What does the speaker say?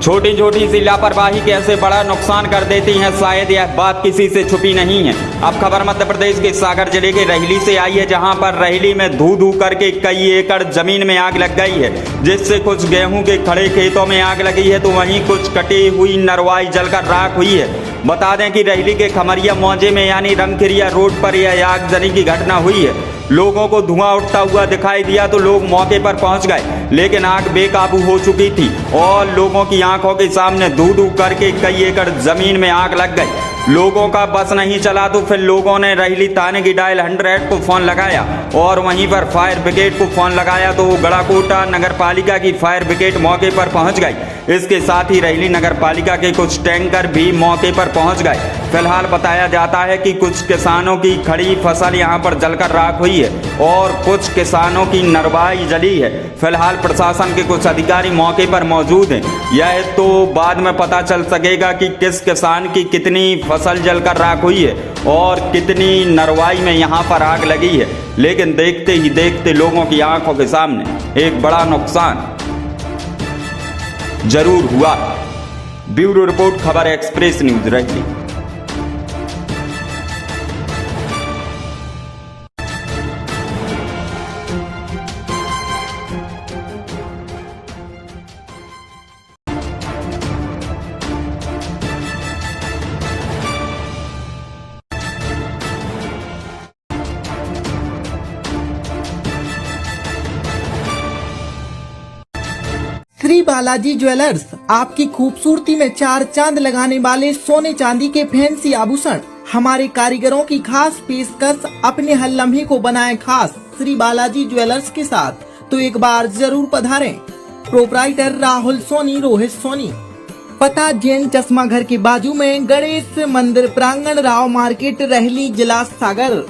छोटी छोटी सी लापरवाही कैसे बड़ा नुकसान कर देती है, शायद यह बात किसी से छुपी नहीं है। अब खबर मध्य प्रदेश के सागर जिले के रहली से आई है, जहां पर रहली में धू धू करके कई एकड़ जमीन में आग लग गई है, जिससे कुछ गेहूं के खड़े खेतों में आग लगी है तो वहीं कुछ कटी हुई नरवाई जलकर राख हुई है। बता दें कि रहली के खमरिया मौजे में यानी रंगखिरिया रोड पर यह आगजनी की घटना हुई है। लोगों को धुआं उठता हुआ दिखाई दिया तो लोग मौके पर पहुंच गए, लेकिन आग बेकाबू हो चुकी थी और लोगों की आंखों के सामने धू धू करके कई एकड़ जमीन में आग लग गई। लोगों का बस नहीं चला तो फिर लोगों ने रहली थाने की डायल 100 को फोन लगाया और वहीं पर फायर ब्रिगेड को फोन लगाया तो गड़ाकोटा नगर पालिका की फायर ब्रिगेड मौके पर पहुंच गई। इसके साथ ही रहली नगर पालिका के कुछ टैंकर भी मौके पर पहुंच गए। फिलहाल बताया जाता है कि कुछ किसानों की खड़ी फसल यहां पर जलकर राख हुई है और कुछ किसानों की नरवाई जली है। फिलहाल प्रशासन के कुछ अधिकारी मौके पर मौजूद हैं। यह तो बाद में पता चल सकेगा कि किस किसान की कितनी फसल जलकर राख हुई है और कितनी नरवाई में यहाँ पर आग लगी है, लेकिन देखते ही देखते लोगों की आंखों के सामने एक बड़ा नुकसान जरूर हुआ। ब्यूरो रिपोर्ट, खबर एक्सप्रेस न्यूज रहली। श्री बालाजी ज्वेलर्स आपकी खूबसूरती में चार चांद लगाने वाले सोने चांदी के फैंसी आभूषण। हमारे कारीगरों की खास पेशकश, अपने हर लम्हे को बनाए खास श्री बालाजी ज्वेलर्स के साथ, तो एक बार जरूर पधारें। प्रोपराइटर राहुल सोनी, रोहित सोनी। पता जैन चश्मा घर के बाजू में, गणेश मंदिर प्रांगण, राव मार्केट, रहली, जिला सागर।